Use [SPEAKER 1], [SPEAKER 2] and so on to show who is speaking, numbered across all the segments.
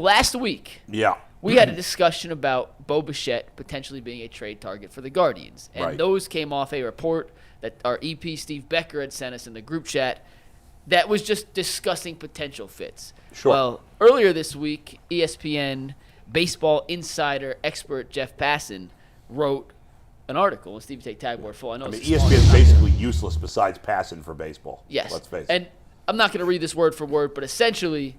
[SPEAKER 1] last week,
[SPEAKER 2] Yeah.
[SPEAKER 1] we had a discussion about Bo Bichette potentially being a trade target for the Guardians. And those came off a report that our EP Steve Becker had sent us in the group chat that was just discussing potential fits.
[SPEAKER 2] Sure.
[SPEAKER 1] Well, earlier this week, ESPN baseball insider expert Jeff Passan wrote an article. And Steve, take tag word full. I mean,
[SPEAKER 2] ESPN is basically useless besides passing for baseball.
[SPEAKER 1] Yes.
[SPEAKER 2] Let's face it.
[SPEAKER 1] And I'm not going to read this word for word, but essentially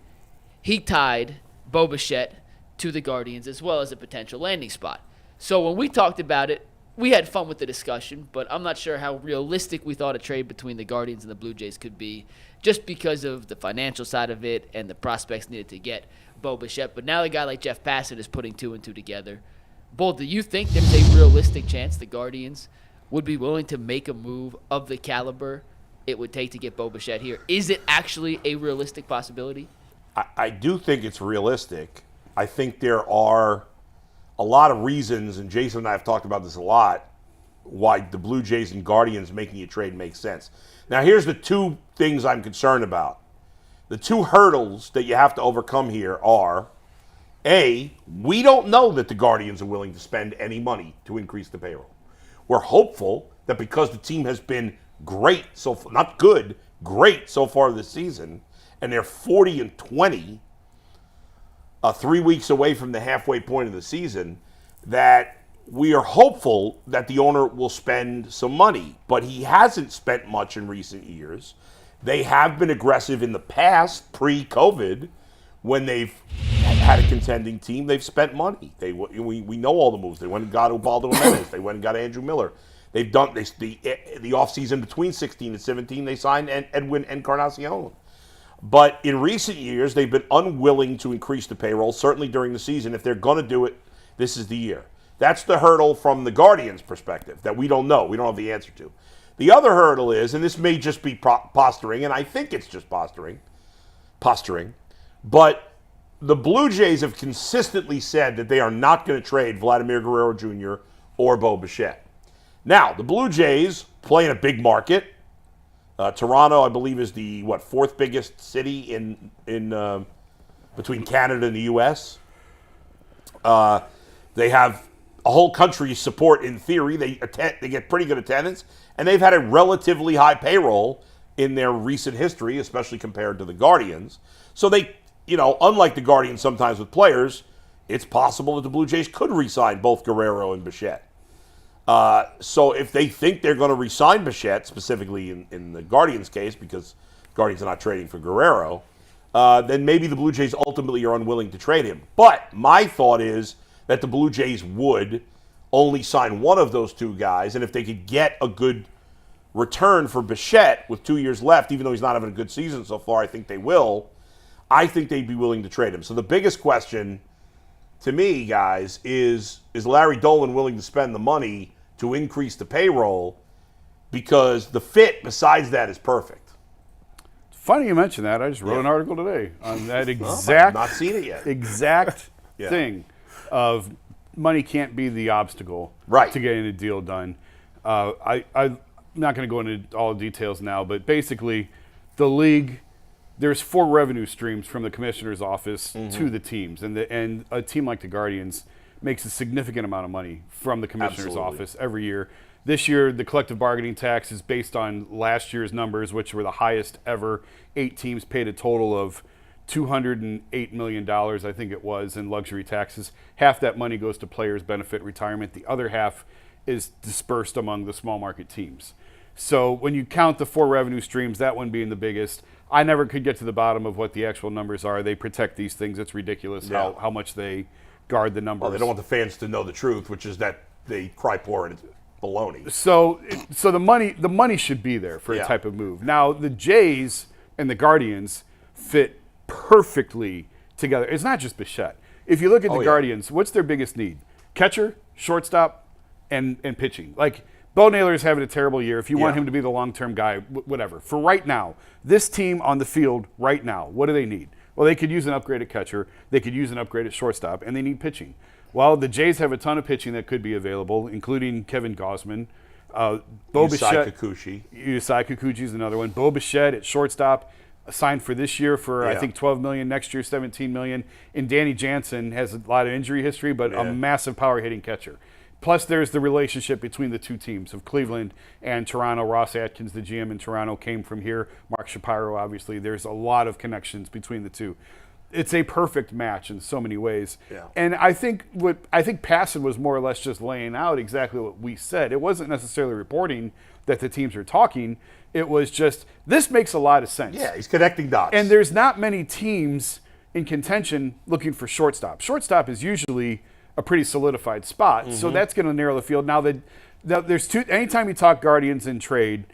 [SPEAKER 1] he tied Bo Bichette to the Guardians as well as a potential landing spot. So when we talked about it, we had fun with the discussion, but I'm not sure how realistic we thought a trade between the Guardians and the Blue Jays could be just because of the financial side of it and the prospects needed to get Bo Bichette. But now a guy like Jeff Passan is putting 2 and 2 together. Bull, do you think there's a realistic chance the Guardians would be willing to make a move of the caliber it would take to get Bo Bichette here? Is it actually a realistic possibility?
[SPEAKER 2] I do think it's realistic. I think there are a lot of reasons, and Jason and I have talked about this a lot, why the Blue Jays and Guardians making a trade makes sense. Now, here's the 2 things I'm concerned about. The 2 hurdles that you have to overcome here are, A, we don't know that the Guardians are willing to spend any money to increase the payroll. We're hopeful that because the team has been great so far, not good, great so far this season, and they're 40-20, 3 weeks away from the halfway point of the season, that we are hopeful that the owner will spend some money. But he hasn't spent much in recent years. They have been aggressive in the past, pre-COVID, when they've had a contending team. They've spent money. We know all the moves. They went and got Ubaldo Jimenez. They went and got Andrew Miller. They've done the offseason between 16 and 17. They signed Edwin Encarnacion. But in recent years, they've been unwilling to increase the payroll, certainly during the season. If they're going to do it, this is the year. That's the hurdle from the Guardians' perspective that we don't know. We don't have the answer to. The other hurdle is, and this may just be posturing, and I think it's just posturing, but the Blue Jays have consistently said that they are not going to trade Vladimir Guerrero Jr. or Bo Bichette. Now, the Blue Jays play in a big market. Toronto, I believe, is the 4th biggest city in between Canada and the U.S. They have a whole country's support in theory. They get pretty good attendance, and they've had a relatively high payroll in their recent history, especially compared to the Guardians. So they, unlike the Guardians sometimes with players, it's possible that the Blue Jays could re-sign both Guerrero and Bichette. So if they think they're going to re-sign Bichette, specifically in the Guardians' case, because Guardians are not trading for Guerrero, then maybe the Blue Jays ultimately are unwilling to trade him. But my thought is that the Blue Jays would only sign one of those 2 guys, and if they could get a good return for Bichette with 2 years left, even though he's not having a good season so far, I think they will. I think they'd be willing to trade him. So the biggest question to me, guys, is Larry Dolan willing to spend the money to increase the payroll? Because the fit besides that is perfect.
[SPEAKER 3] Funny you mention that. I just wrote an article today on that
[SPEAKER 2] I've not seen it yet.
[SPEAKER 3] Exact thing of money can't be the obstacle to getting a deal done. I'm not going to go into all the details now, but basically the league, there's 4 revenue streams from the commissioner's office to the teams. And a team like the Guardians makes a significant amount of money from the commissioner's office every year. This year, the collective bargaining tax is based on last year's numbers, which were the highest ever. 8 teams paid a total of $208 million, I think it was, in luxury taxes. Half that money goes to players' benefit retirement. The other half is dispersed among the small market teams. So when you count the 4 revenue streams, that one being the biggest, I never could get to the bottom of what the actual numbers are. They protect these things. It's ridiculous how much they guard the numbers.
[SPEAKER 2] Well, they don't want the fans to know the truth, which is that they cry poor and it's baloney.
[SPEAKER 3] So the money should be there for a type of move. Now, the Jays and the Guardians fit perfectly together. It's not just Bichette. If you look at the Guardians, what's their biggest need? Catcher, shortstop, and pitching. Like, Bo Naylor's having a terrible year. If you want him to be the long-term guy, whatever. For right now, this team on the field right now, what do they need? Well, they could use an upgraded catcher. They could use an upgraded shortstop, and they need pitching. Well, the Jays have a ton of pitching that could be available, including Kevin Gausman. Bo Bichette.
[SPEAKER 2] Kikuchi.
[SPEAKER 3] Yusai Kikuchi is another one. Bo Bichette at shortstop. signed for this year for I think $12 million, next year $17 million. And Danny Jansen has a lot of injury history, but a massive power hitting catcher. Plus, there's the relationship between the two teams of Cleveland and Toronto. Ross Atkins, the GM in Toronto, came from here. Mark Shapiro, obviously. There's a lot of connections between the two. It's a perfect match in so many ways. Yeah. And I think Passan was more or less just laying out exactly what we said. It wasn't necessarily reporting that the teams are talking. It was just, this makes a lot of sense.
[SPEAKER 2] Yeah, he's connecting dots.
[SPEAKER 3] And there's not many teams in contention looking for shortstop. Shortstop is usually a pretty solidified spot, so that's going to narrow the field. Now, there's two. Anytime you talk Guardians in trade,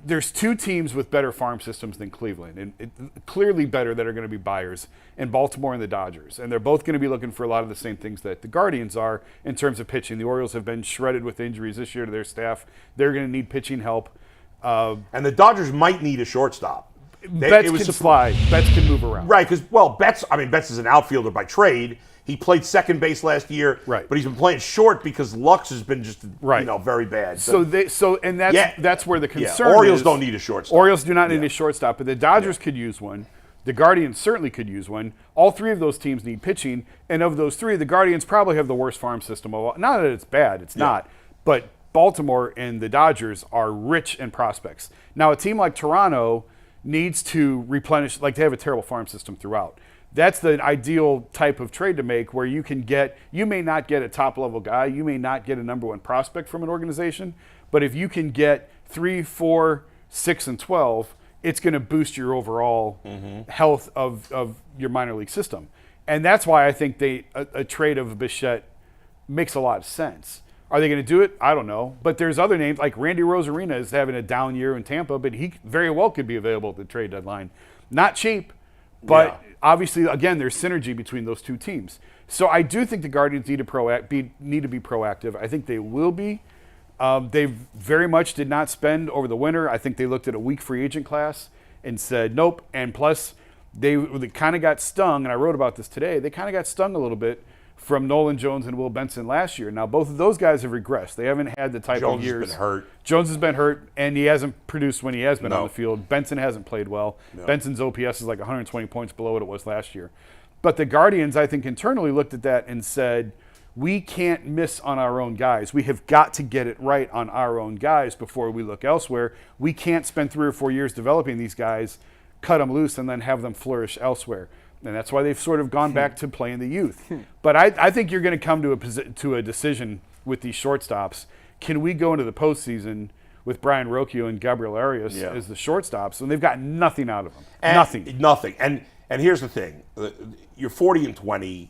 [SPEAKER 3] there's two teams with better farm systems than Cleveland, and clearly better that are going to be buyers, and Baltimore and the Dodgers. And they're both going to be looking for a lot of the same things that the Guardians are in terms of pitching. The Orioles have been shredded with injuries this year to their staff. They're going to need pitching help.
[SPEAKER 2] And the Dodgers might need a shortstop.
[SPEAKER 3] Betts can slide. Betts can move around.
[SPEAKER 2] Right, because, Betts is an outfielder by trade. He played second base last year, but he's been playing short because Lux has been just very bad.
[SPEAKER 3] That's where the concern is.
[SPEAKER 2] Orioles don't need a shortstop.
[SPEAKER 3] Orioles do not need a shortstop, but the Dodgers could use one. The Guardians certainly could use one. All three of those teams need pitching, and of those three, the Guardians probably have the worst farm system of all. Not that it's bad, it's not, but Baltimore and the Dodgers are rich in prospects. Now, a team like Toronto needs to replenish, like they have a terrible farm system throughout. That's the ideal type of trade to make where you may not get a top-level guy, you may not get a number one prospect from an organization, but if you can get 3, 4, 6, and 12, it's going to boost your overall health of your minor league system. And that's why I think a trade of Bichette makes a lot of sense. Are they going to do it? I don't know. But there's other names, like Randy Rosarina is having a down year in Tampa, but he very well could be available at the trade deadline. Not cheap, but obviously, again, there's synergy between those two teams. So I do think the Guardians need to be proactive. I think they will be. They very much did not spend over the winter. I think they looked at a weak free agent class and said, nope. And plus, they kind of got stung, and I wrote about this today, they kind of got stung a little bit from Nolan Jones and Will Benson last year. Now, both of those guys have regressed. They haven't had the type of years. Jones has been hurt, and he hasn't produced when he has been on the field. Benson hasn't played well. Benson's OPS is like 120 points below what it was last year. But the Guardians, I think, internally looked at that and said, we can't miss on our own guys. We have got to get it right on our own guys before we look elsewhere. We can't spend 3 or 4 years developing these guys, cut them loose, and then have them flourish elsewhere. And that's why they've sort of gone back to playing the youth. But I think you're going to come to a decision with these shortstops. Can we go into the postseason with Brian Rocchio and Gabriel Arias as the shortstops? And they've got nothing out of them.
[SPEAKER 2] Nothing. And here's the thing. You're 40-20.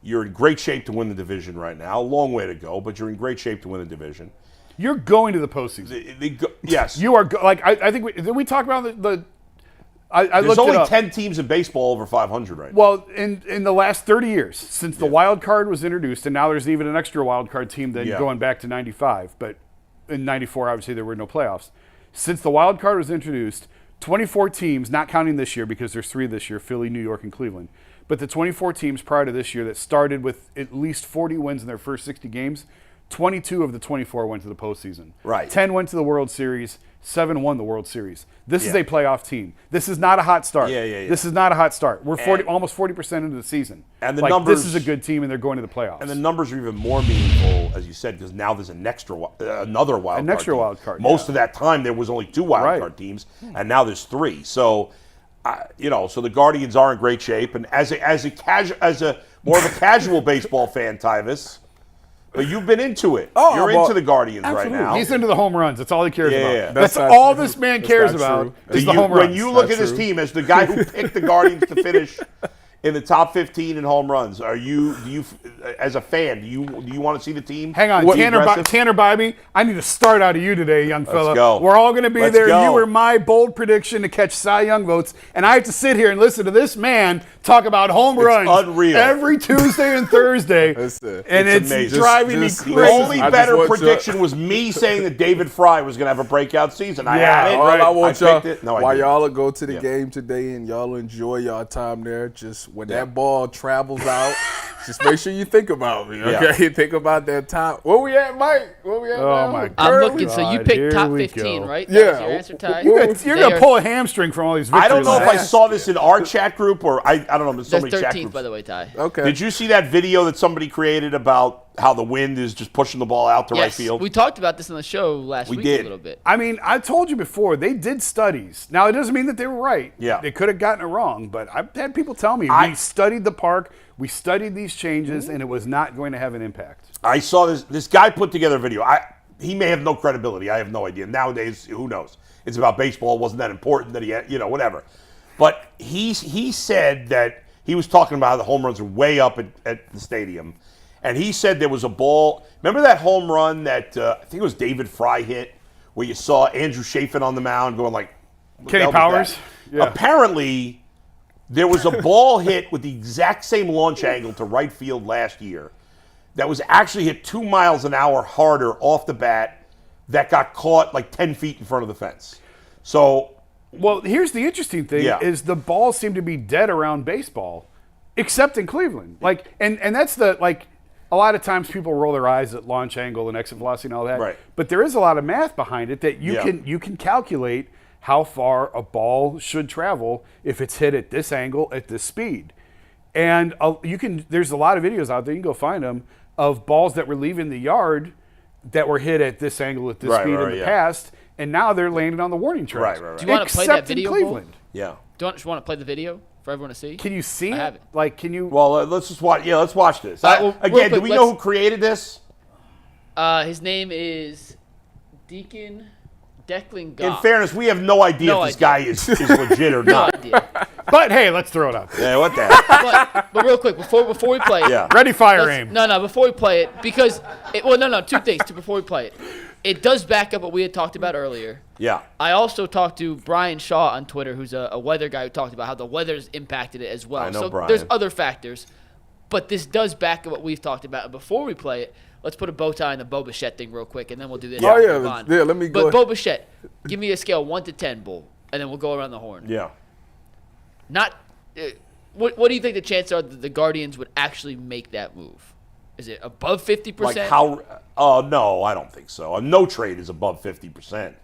[SPEAKER 2] You're in great shape to win the division right now. A long way to go, but you're in great shape to win the division.
[SPEAKER 3] You're going to the postseason.
[SPEAKER 2] Yes.
[SPEAKER 3] You are. I think did we talk about the
[SPEAKER 2] there's only 10 teams in baseball over 500 right now.
[SPEAKER 3] Well, in the last 30 years, since the wild card was introduced, and now there's even an extra wild card team going back to 95, but in 94, obviously, there were no playoffs. Since the wild card was introduced, 24 teams, not counting this year because there's 3 this year, Philly, New York, and Cleveland, but the 24 teams prior to this year that started with at least 40 wins in their first 60 games, 22 of the 24 went to the postseason.
[SPEAKER 2] Right.
[SPEAKER 3] 10 went to the World Series. 7 won the World Series. This is a playoff team. This is not a hot start. This is not a hot start. We're almost 40% into the season.
[SPEAKER 2] And the numbers,
[SPEAKER 3] this is a good team, and they're going to the playoffs.
[SPEAKER 2] And the numbers are even more meaningful, as you said, because now there's another wild card. Most of that time there was only 2 wild card teams, and now there's 3. So, so the Guardians are in great shape. And as a more of a casual baseball fan, Tyvis. But you've been into it. You're into the Guardians right now.
[SPEAKER 3] He's into the home runs. That's all he cares about. That's all this man cares about is the home runs.
[SPEAKER 2] When you look at his team as the guy who picked the Guardians to finish in the top 15 in home runs, do you as a fan, do you want to see the team?
[SPEAKER 3] Hang on, Tanner Bybee, I need a start out of you today, young fella.
[SPEAKER 2] Let's go.
[SPEAKER 3] We're all going to be there. You were my bold prediction to catch Cy Young votes, and I have to sit here and listen to this man talk about home runs every Tuesday and Thursday, and it's driving me crazy.
[SPEAKER 2] The only better prediction was me saying that David Fry was going to have a breakout season. I had it.
[SPEAKER 4] I want y'all, while y'all go to the game today and y'all enjoy y'all time there, just when that ball travels out Just make sure you think about me, okay? Think about that top. Where we at, Mike? Where we at now?
[SPEAKER 3] My God.
[SPEAKER 1] I'm looking. So you picked top 15, right?
[SPEAKER 4] Yeah.
[SPEAKER 1] That was your answer, Ty?
[SPEAKER 3] You're going to pull a hamstring from all these victories.
[SPEAKER 2] I don't know if I saw this in our chat group or I don't know. There's so many chat
[SPEAKER 1] 13th,
[SPEAKER 2] groups.
[SPEAKER 1] by the way, Ty.
[SPEAKER 4] Okay.
[SPEAKER 2] Did you see that video that somebody created about how the wind is just pushing the ball out to right field?
[SPEAKER 1] We talked about this on the show last week a little bit.
[SPEAKER 3] I mean, I told you before, they did studies. Now, it doesn't mean that they were right.
[SPEAKER 2] Yeah.
[SPEAKER 3] They could have gotten it wrong, but I've had people tell me, we studied the park, we studied these changes, and it was not going to have an impact.
[SPEAKER 2] I saw this guy put together a video. He may have no credibility. I have no idea. Nowadays, who knows? It's about baseball. It wasn't that important that he had, whatever. But he said that he was talking about how the home runs are way up at the stadium. And he said there was a ball. Remember that home run that I think it was David Fry hit, where you saw Andrew Chafin on the mound going like,
[SPEAKER 3] Kenny Powers?
[SPEAKER 2] Yeah. Apparently, there was a ball hit with the exact same launch angle to right field last year that was actually hit 2 miles an hour harder off the bat that got caught like 10 feet in front of the fence. So,
[SPEAKER 3] well, here's the interesting thing is the balls seem to be dead around baseball, except in Cleveland. And that's a lot of times people roll their eyes at launch angle and exit velocity and all that.
[SPEAKER 2] Right.
[SPEAKER 3] But there is a lot of math behind it that you can calculate how far a ball should travel if it's hit at this angle at this speed. And there's a lot of videos out there, you can go find them, of balls that were leaving the yard that were hit at this angle at this speed in the past, and now they're landing on the warning track.
[SPEAKER 2] Right.
[SPEAKER 1] Do you want to play that video?
[SPEAKER 3] In Cleveland.
[SPEAKER 2] Yeah.
[SPEAKER 1] Do you want to play the video for everyone to see?
[SPEAKER 3] Can you see
[SPEAKER 1] I
[SPEAKER 3] it?
[SPEAKER 1] have it.
[SPEAKER 3] Can you?
[SPEAKER 2] Well, let's just watch. Yeah, let's watch this.
[SPEAKER 1] Well,
[SPEAKER 2] again,
[SPEAKER 1] quick,
[SPEAKER 2] do we know who created this?
[SPEAKER 1] His name is Declan Goff.
[SPEAKER 2] In fairness, we have no idea if this guy is legit or not.
[SPEAKER 1] No idea.
[SPEAKER 3] But hey, let's throw it up.
[SPEAKER 2] Yeah, what the heck?
[SPEAKER 1] But real quick, before we play it.
[SPEAKER 2] Yeah.
[SPEAKER 3] Ready, fire, aim.
[SPEAKER 1] No, before we play it, because two things before we play it. It does back up what we had talked about earlier.
[SPEAKER 2] Yeah.
[SPEAKER 1] I also talked to Brian Shaw on Twitter, who's a weather guy who talked about how the weather's impacted it as well.
[SPEAKER 2] I know
[SPEAKER 1] so
[SPEAKER 2] Brian.
[SPEAKER 1] There's other factors, but this does back up what we've talked about. And before we play it, let's put a bow tie on the Bo Bichette thing real quick, and then we'll do this.
[SPEAKER 4] Yeah. Oh, yeah. Yeah, let me go.
[SPEAKER 1] But Bo Bichette, give me a scale 1 to 10, Bull, and then we'll go around the horn.
[SPEAKER 2] Yeah.
[SPEAKER 1] What do you think the chances are that the Guardians would actually make that move? Is it above 50%?
[SPEAKER 2] Like how? No, I don't think so. No trade is above 50%.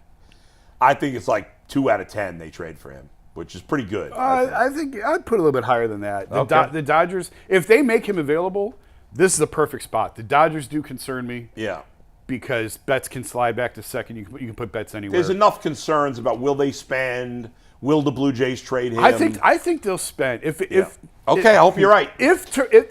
[SPEAKER 2] I think it's like 2 out of 10 they trade for him, which is pretty good.
[SPEAKER 3] I think I'd put a little bit higher than that. The Dodgers, if they make him available, this is a perfect spot. The Dodgers do concern me.
[SPEAKER 2] Yeah.
[SPEAKER 3] Because Betts can slide back to second. You can put Betts anywhere.
[SPEAKER 2] There's enough concerns about will they spend? Will the Blue Jays trade him?
[SPEAKER 3] I think they'll spend.
[SPEAKER 2] Okay, I hope you're right.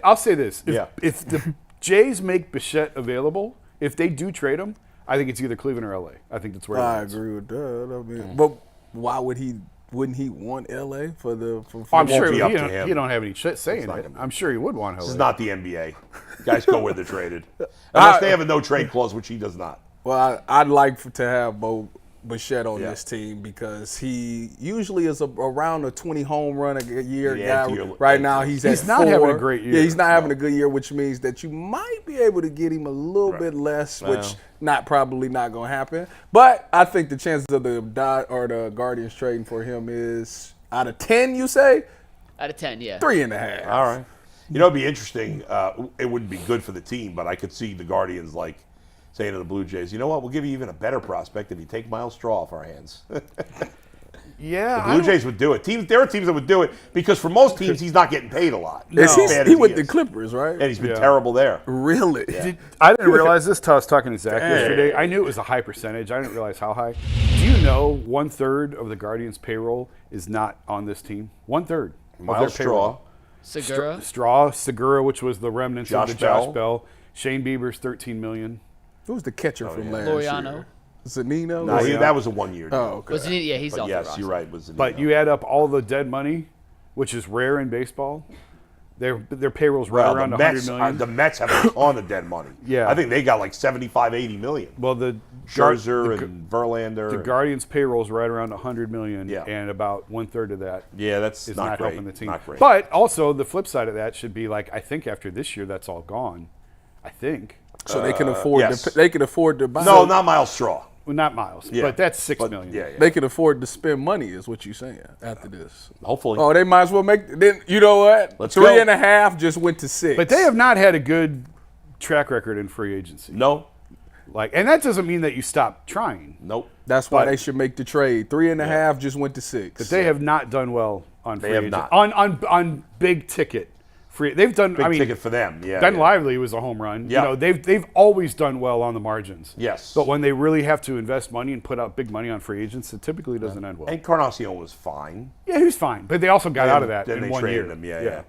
[SPEAKER 3] I'll say this. If the Jays make Bichette available, if they do trade him, I think it's either Cleveland or LA. I think that's where
[SPEAKER 4] I agree with that. But why would he? Wouldn't he want LA for the?
[SPEAKER 3] I'm sure
[SPEAKER 2] be up to him.
[SPEAKER 3] he don't have any say in it. I'm sure he would want LA.
[SPEAKER 2] This is not the NBA. Guys go where they're traded, unless they have a no trade clause, which he does not.
[SPEAKER 4] Well, I'd like to have Bo Bichette on this team because he usually is around a 20 home run a year guy. Right now he's
[SPEAKER 3] not
[SPEAKER 4] 4.
[SPEAKER 3] having a great year.
[SPEAKER 4] Yeah, he's not having a good year, which means that you might be able to get him a little bit less, which probably not going to happen. But I think the chances of the Guardians trading for him is out of 10. You say?
[SPEAKER 1] Out of 10, yeah.
[SPEAKER 4] 3.5.
[SPEAKER 2] All right. It'd be interesting. It wouldn't be good for the team, but I could see the Guardians saying to the Blue Jays, you know what, we'll give you even a better prospect if you take Miles Straw off our hands.
[SPEAKER 3] Yeah.
[SPEAKER 2] The Blue Jays would do it. There are teams that would do it because for most teams, he's not getting paid a lot.
[SPEAKER 4] He went the Clippers, right?
[SPEAKER 2] And he's been terrible there.
[SPEAKER 4] Really?
[SPEAKER 2] Yeah.
[SPEAKER 3] I didn't realize this till I was talking to Zach yesterday. I knew it was a high percentage. I didn't realize how high. Do you know 1/3 of the Guardians' payroll is not on this team? 1/3.
[SPEAKER 2] Miles Straw.
[SPEAKER 3] Segura, which was the remnants of the Josh Bell. Shane Bieber's $13 million.
[SPEAKER 4] Who's the catcher from last
[SPEAKER 1] Loriano.
[SPEAKER 4] year? Zanino?
[SPEAKER 2] No, that was a 1 year deal.
[SPEAKER 4] Oh, okay.
[SPEAKER 1] He's off.
[SPEAKER 2] Yes, you're right. Was
[SPEAKER 3] but you add up all the dead money, which is rare in baseball. Their payroll's right around $100 million.
[SPEAKER 2] The Mets have a ton of dead money.
[SPEAKER 3] Yeah.
[SPEAKER 2] I think they got like 75, 80 million.
[SPEAKER 3] Well, the
[SPEAKER 2] Scherzer and Verlander.
[SPEAKER 3] The Guardians' payroll's right around $100 million,
[SPEAKER 2] Yeah.
[SPEAKER 3] and about 1/3 of that
[SPEAKER 2] that's
[SPEAKER 3] is
[SPEAKER 2] not
[SPEAKER 3] not
[SPEAKER 2] great.
[SPEAKER 3] helping the team.
[SPEAKER 2] Not great.
[SPEAKER 3] But also, the flip side of that should be I think after this year, that's all gone. I think.
[SPEAKER 4] So they can afford
[SPEAKER 2] yes.
[SPEAKER 4] they can afford to buy.
[SPEAKER 2] No, not Miles Straw.
[SPEAKER 3] Well, not Miles, but that's $6 million.
[SPEAKER 2] Yeah,
[SPEAKER 4] They can afford to spend money, is what you're saying after this.
[SPEAKER 2] Hopefully.
[SPEAKER 4] Oh, they might as well make. Then you know what?
[SPEAKER 2] Let's
[SPEAKER 4] 3.5 just went to 6.
[SPEAKER 3] But they have not had a good track record in free agency.
[SPEAKER 2] No.
[SPEAKER 3] And that doesn't mean that you stop trying.
[SPEAKER 2] Nope.
[SPEAKER 4] That's why they should make the trade. 3.5 just went to 6.
[SPEAKER 3] But they have not done well on free agent.
[SPEAKER 2] not.
[SPEAKER 3] On big ticket free. They've done.
[SPEAKER 2] Big ticket for them. Yeah.
[SPEAKER 3] Ben Lively was a home run.
[SPEAKER 2] Yeah.
[SPEAKER 3] They've always done well on the margins.
[SPEAKER 2] Yes.
[SPEAKER 3] But when they really have to invest money and put out big money on free agents, it typically doesn't end well.
[SPEAKER 2] And Encarnacion was fine.
[SPEAKER 3] Yeah, he was fine, but they also got out of that
[SPEAKER 2] Then
[SPEAKER 3] in
[SPEAKER 2] they
[SPEAKER 3] 1
[SPEAKER 2] traded
[SPEAKER 3] year.
[SPEAKER 2] him. Yeah.